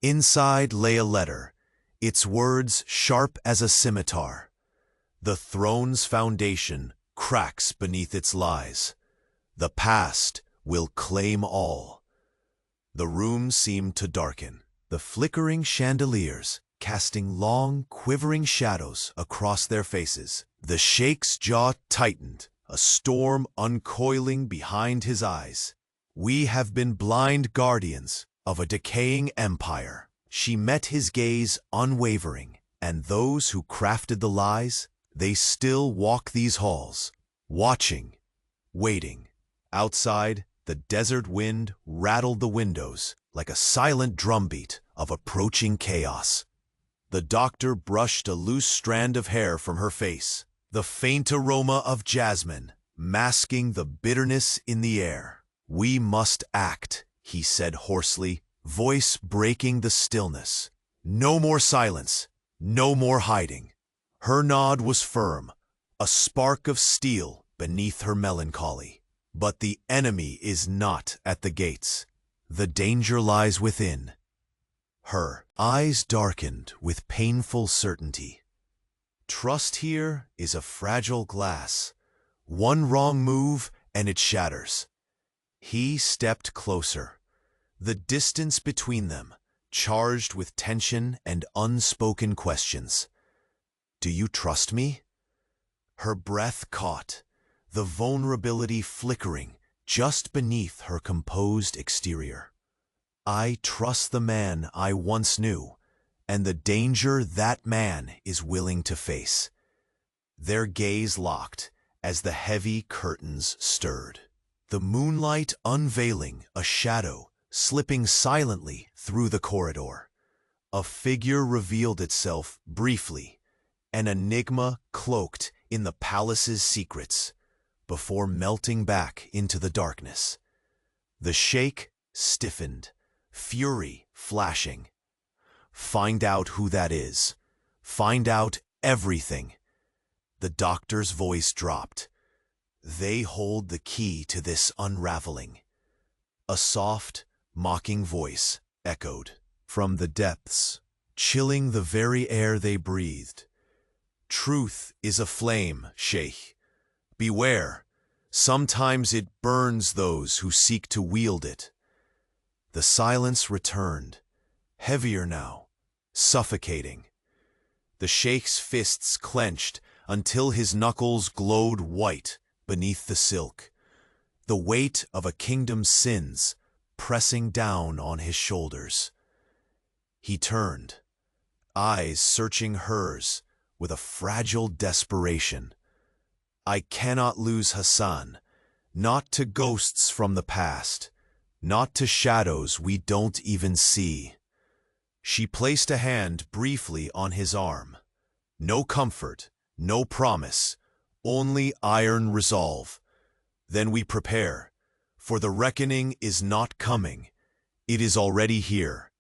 Inside lay a letter, its words sharp as a scimitar. The throne's foundation cracks beneath its lies. The past will claim all. The room seemed to darken, the flickering chandeliers casting long, quivering shadows across their faces. The Sheikh's jaw tightened, a storm uncoiling behind his eyes. We have been blind guardians of a decaying empire. She met his gaze unwavering, and those who crafted the lies, they still walk these halls, watching, waiting. Outside, the desert wind rattled the windows like a silent drumbeat of approaching chaos. The doctor brushed a loose strand of hair from her face, the faint aroma of jasmine masking the bitterness in the air. We must act, he said hoarsely, voice breaking the stillness. No more silence, no more hiding. Her nod was firm, a spark of steel beneath her melancholy. But the enemy is not at the gates. The danger lies within. Her eyes darkened with painful certainty. Trust here is a fragile glass. One wrong move and it shatters. He stepped closer. The distance between them, charged with tension and unspoken questions. Do you trust me? Her breath caught, the vulnerability flickering just beneath her composed exterior. I trust the man I once knew, and the danger that man is willing to face. Their gaze locked as the heavy curtains stirred. The moonlight unveiling a shadow slipping silently through the corridor. A figure revealed itself briefly, an enigma cloaked in the palace's secrets, before melting back into the darkness. The sheikh stiffened, fury flashing. Find out who that is. Find out everything. The doctor's voice dropped. They hold the key to this unraveling. A soft, mocking voice echoed from the depths, chilling the very air they breathed. Truth is a flame, Sheikh. Beware. Sometimes it burns those who seek to wield it. The silence returned, heavier now, suffocating. The Sheikh's fists clenched until his knuckles glowed white beneath the silk, the weight of a kingdom's sins pressing down on his shoulders. He turned, eyes searching hers with a fragile desperation. I cannot lose Hassan, not to ghosts from the past, not to shadows we don't even see. She placed a hand briefly on his arm. No comfort, no promise, only iron resolve. Then we prepare, for the reckoning is not coming, it is already here.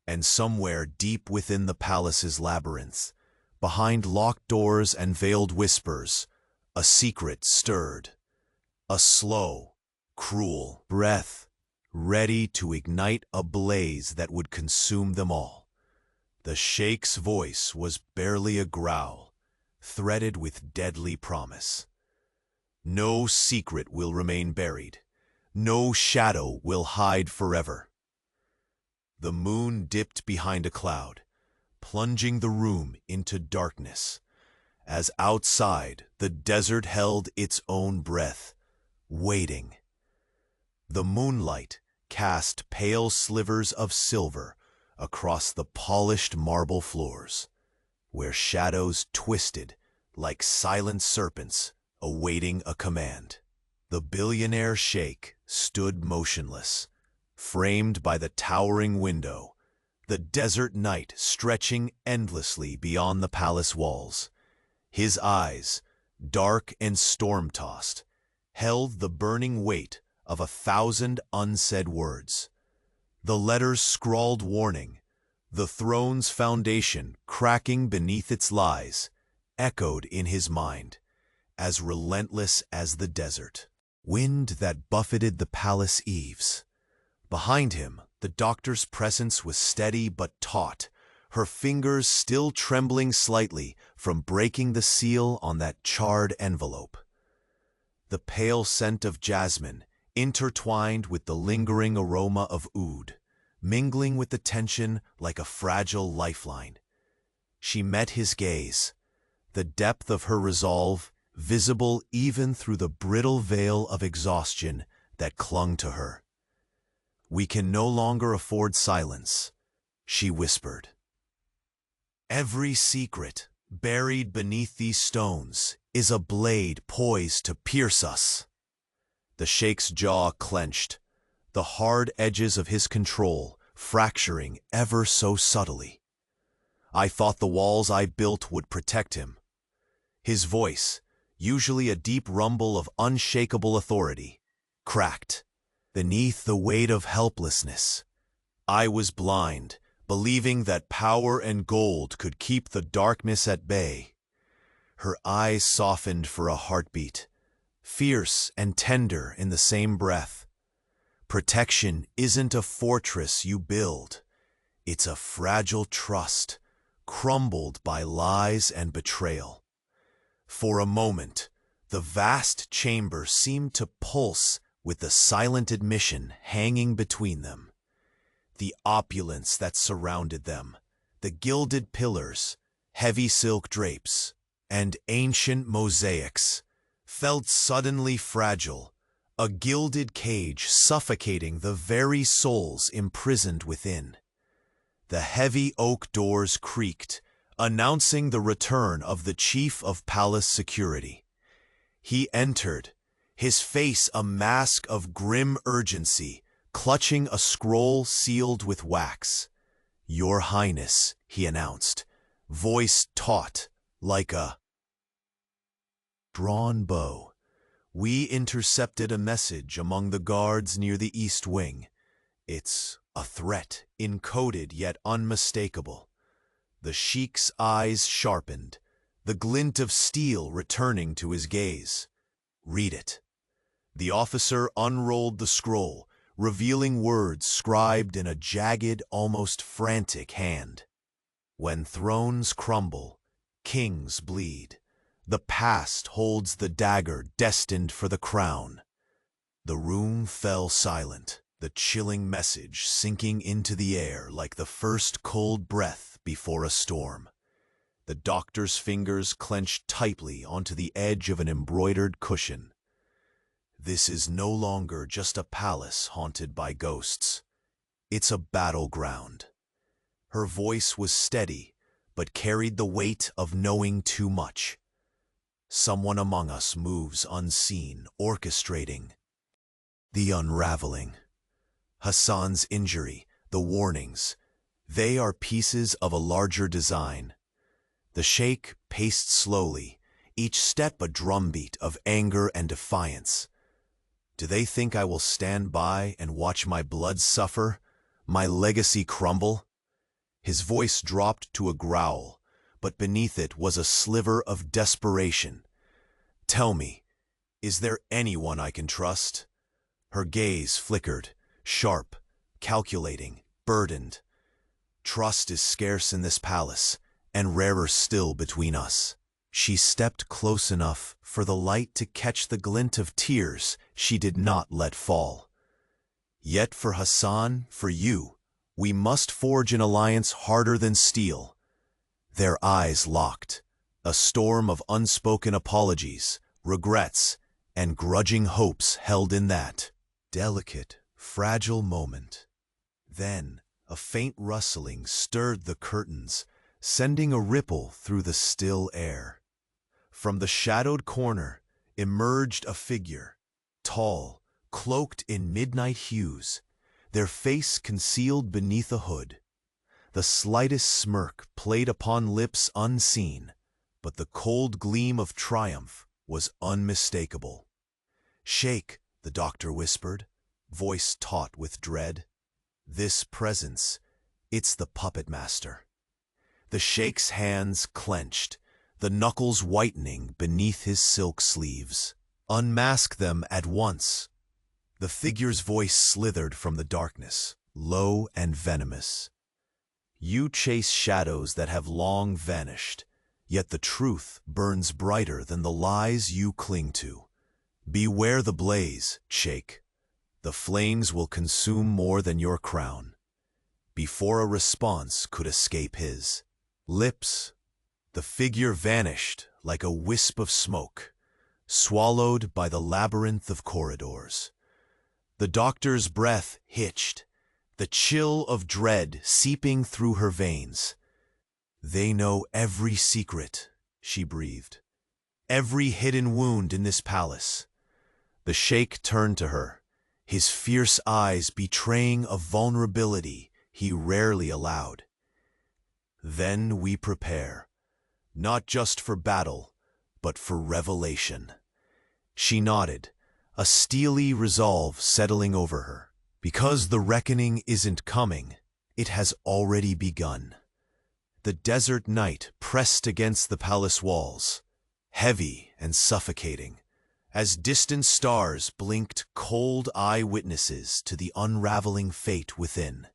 And somewhere deep within the palace's labyrinth, behind locked doors and veiled whispers, a secret stirred. A slow, cruel breath, ready to ignite a blaze that would consume them all. The Sheikh's voice was barely a growl, threaded with deadly promise. No secret will remain buried. No shadow will hide forever. The moon dipped behind a cloud, plunging the room into darkness, as outside the desert held its own breath, waiting. The moonlight cast pale slivers of silver across the polished marble floors, where shadows twisted like silent serpents awaiting a command. The Billionaire Sheikh stood motionless, framed by the towering window, the desert night stretching endlessly beyond the palace walls. His eyes, dark and storm-tossed, held the burning weight of 1,000 unsaid words. The letters scrawled warning, the throne's foundation cracking beneath its lies, echoed in his mind, as relentless as the desert. Wind that buffeted the palace eaves. Behind him, the doctor's presence was steady but taut, her fingers still trembling slightly from breaking the seal on that charred envelope. The pale scent of jasmine intertwined with the lingering aroma of oud, mingling with the tension like a fragile lifeline. She met his gaze, the depth of her resolve visible even through the brittle veil of exhaustion that clung to her. We can no longer afford silence, she whispered. Every secret buried beneath these stones is a blade poised to pierce us. The Sheikh's jaw clenched, the hard edges of his control fracturing ever so subtly. I thought the walls I built would protect him. His voice, usually a deep rumble of unshakable authority, cracked beneath the weight of helplessness. I was blind, believing that power and gold could keep the darkness at bay. Her eyes softened for a heartbeat, fierce and tender in the same breath. Protection isn't a fortress you build. It's a fragile trust, crumbled by lies and betrayal. For a moment, the vast chamber seemed to pulse with the silent admission hanging between them. The opulence that surrounded them, the gilded pillars, heavy silk drapes, and ancient mosaics, felt suddenly fragile, a gilded cage suffocating the very souls imprisoned within. The heavy oak doors creaked, announcing the return of the chief of palace security. He entered, his face a mask of grim urgency, clutching a scroll sealed with wax. "Your Highness," he announced, voice taut like a drawn bow. "We intercepted a message among the guards near the East Wing. It's a threat, encoded yet unmistakable." The Sheikh's eyes sharpened, the glint of steel returning to his gaze. "Read it." The officer unrolled the scroll, revealing words scribed in a jagged, almost frantic hand. "When thrones crumble, kings bleed. The past holds the dagger destined for the crown." The room fell silent, the chilling message sinking into the air like the first cold breath before a storm. The doctor's fingers clenched tightly onto the edge of an embroidered cushion. This is no longer just a palace haunted by ghosts. It's a battleground. Her voice was steady, but carried the weight of knowing too much. Someone among us moves unseen, orchestrating the unraveling. Hassan's injury, the warnings, they are pieces of a larger design. The Sheikh paced slowly, each step a drumbeat of anger and defiance. Do they think I will stand by and watch my blood suffer, my legacy crumble? His voice dropped to a growl, but beneath it was a sliver of desperation. "Tell me, is there anyone I can trust?" Her gaze flickered, sharp, calculating, burdened. "Trust is scarce in this palace, and rarer still between us." She stepped close enough for the light to catch the glint of tears she did not let fall. "Yet for Hassan, for you, we must forge an alliance harder than steel." Their eyes locked, a storm of unspoken apologies, regrets, and grudging hopes held in that delicate, fragile moment. Then a faint rustling stirred the curtains, sending a ripple through the still air. From the shadowed corner emerged a figure, tall, cloaked in midnight hues, their face concealed beneath a hood. The slightest smirk played upon lips unseen, but the cold gleam of triumph was unmistakable. "Sheikh," the doctor whispered, voice taut with dread. "This presence, it's the puppet master." The Sheikh's hands clenched, the knuckles whitening beneath his silk sleeves. "Unmask them at once." The figure's voice slithered from the darkness, low and venomous. "You chase shadows that have long vanished, yet the truth burns brighter than the lies you cling to. Beware the blaze, Sheikh. The flames will consume more than your crown." Before a response could escape his lips, the figure vanished like a wisp of smoke, swallowed by the labyrinth of corridors. The doctor's breath hitched, the chill of dread seeping through her veins. "They know every secret," she breathed. "Every hidden wound in this palace." The Sheikh turned to her, his fierce eyes betraying a vulnerability he rarely allowed. "Then we prepare, not just for battle, but for revelation." She nodded, a steely resolve settling over her. Because the reckoning isn't coming, it has already begun. The desert night pressed against the palace walls, heavy and suffocating, as distant stars blinked cold eyewitnesses to the unraveling fate within.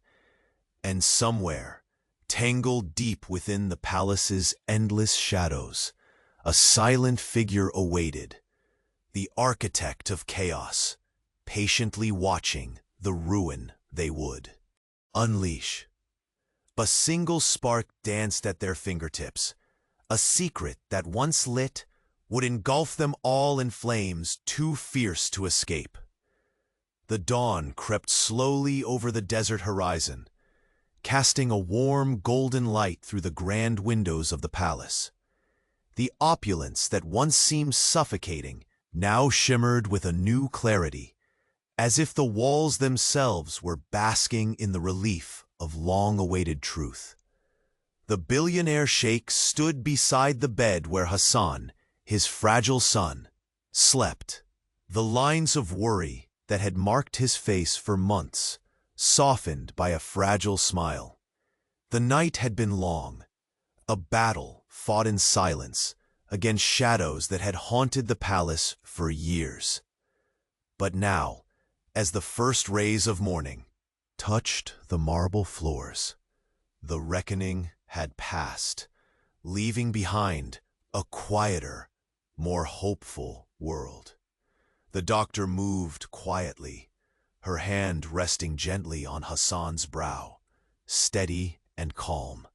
And somewhere, Tangled deep within the palace's endless shadows, a silent figure awaited, the architect of chaos, patiently watching the ruin they would unleash. A single spark danced at their fingertips, a secret that once lit would engulf them all in flames too fierce to escape. The dawn crept slowly over the desert horizon, casting a warm golden light through the grand windows of the palace. The opulence that once seemed suffocating now shimmered with a new clarity, as if the walls themselves were basking in the relief of long-awaited truth. The billionaire sheikh stood beside the bed where Hassan, his fragile son, slept. The lines of worry that had marked his face for months softened by a fragile smile. The night had been long, a battle fought in silence against shadows that had haunted the palace for years. But now, as the first rays of morning touched the marble floors, the reckoning had passed, leaving behind a quieter, more hopeful world. The doctor moved quietly, her hand resting gently on Hassan's brow, steady and calm.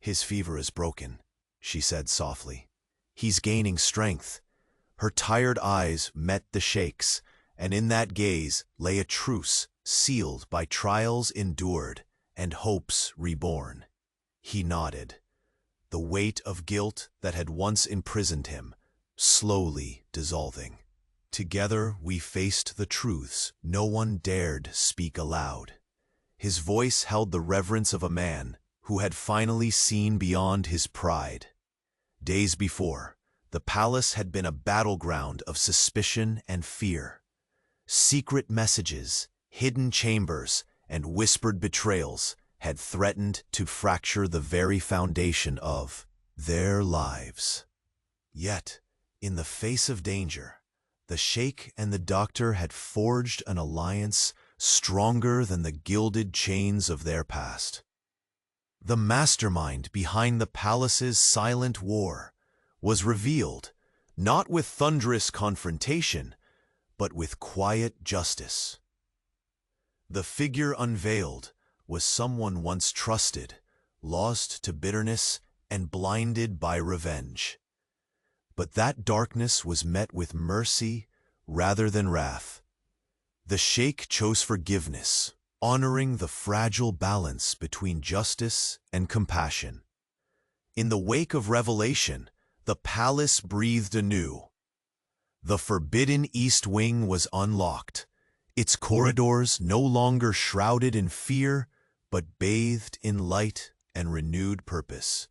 "His fever is broken," she said softly. "He's gaining strength." Her tired eyes met the sheikh's, and in that gaze lay a truce sealed by trials endured and hopes reborn. He nodded, the weight of guilt that had once imprisoned him slowly dissolving. Together we faced the truths no one dared speak aloud. His voice held the reverence of a man who had finally seen beyond his pride. Days before, the palace had been a battleground of suspicion and fear. Secret messages, hidden chambers, and whispered betrayals had threatened to fracture the very foundation of their lives. Yet, in the face of danger, the sheikh and the doctor had forged an alliance stronger than the gilded chains of their past. The mastermind behind the palace's silent war was revealed, not with thunderous confrontation, but with quiet justice. The figure unveiled was someone once trusted, lost to bitterness and blinded by revenge. But that darkness was met with mercy rather than wrath. The sheikh chose forgiveness, honoring the fragile balance between justice and compassion. In the wake of revelation, the palace breathed anew. The forbidden East Wing was unlocked, its corridors no longer shrouded in fear, but bathed in light and renewed purpose.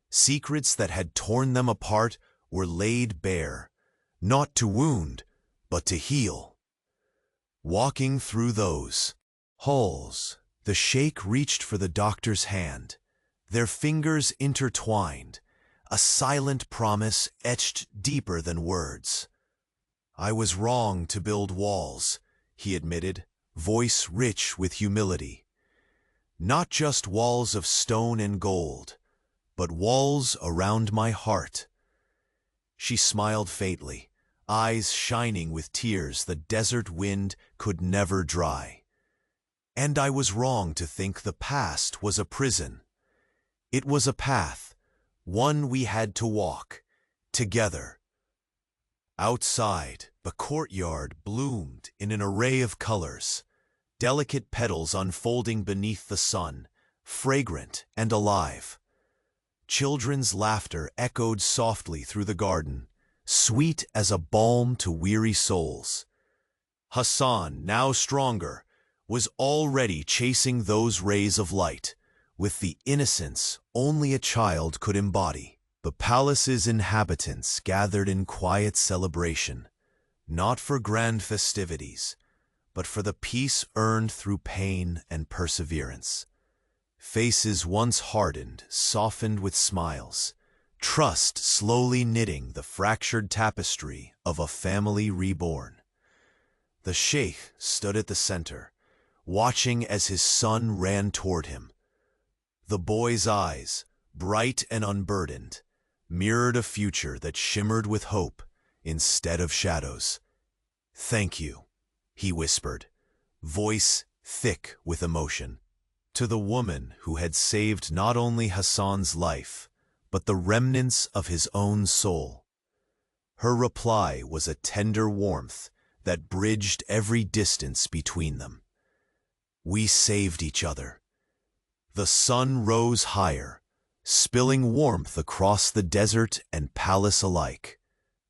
Secrets that had torn them apart were laid bare, not to wound, but to heal. Walking through those halls, the sheikh reached for the doctor's hand, their fingers intertwined, a silent promise etched deeper than words. "I was wrong to build walls," he admitted, voice rich with humility. "Not just walls of stone and gold, but walls around my heart." She smiled faintly, eyes shining with tears the desert wind could never dry. "And I was wrong to think the past was a prison. It was a path, one we had to walk, together." Outside, the courtyard bloomed in an array of colors, delicate petals unfolding beneath the sun, fragrant and alive. Children's laughter echoed softly through the garden, sweet as a balm to weary souls. Hassan, now stronger, was already chasing those rays of light, with the innocence only a child could embody. The palace's inhabitants gathered in quiet celebration, not for grand festivities, but for the peace earned through pain and perseverance. Faces once hardened softened with smiles, trust slowly knitting the fractured tapestry of a family reborn. The sheikh stood at the center, watching as his son ran toward him. The boy's eyes, bright and unburdened, mirrored a future that shimmered with hope instead of shadows. "Thank you," he whispered, voice thick with emotion, to the woman who had saved not only Hassan's life, but the remnants of his own soul. Her reply was a tender warmth that bridged every distance between them. "We saved each other." The sun rose higher, spilling warmth across the desert and palace alike,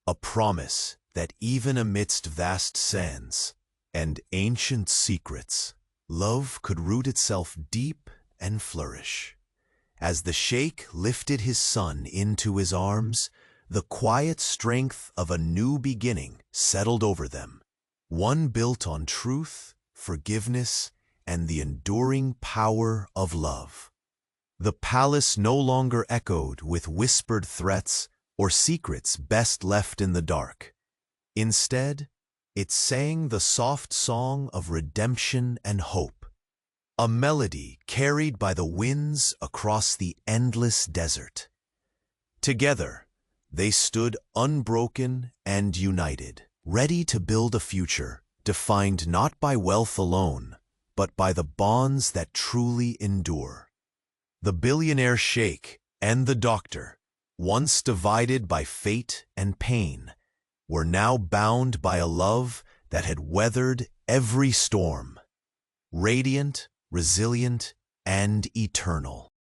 a promise that even amidst vast sands and ancient secrets, love could root itself deep and flourish. As the sheikh lifted his son into his arms, the quiet strength of a new beginning settled over them, one built on truth, forgiveness, and the enduring power of love. The palace no longer echoed with whispered threats or secrets best left in the dark. Instead, it sang the soft song of redemption and hope, a melody carried by the winds across the endless desert. Together, they stood unbroken and united, ready to build a future defined not by wealth alone, but by the bonds that truly endure. The billionaire sheikh and the doctor, once divided by fate and pain, were now bound by a love that had weathered every storm, radiant, resilient, and eternal.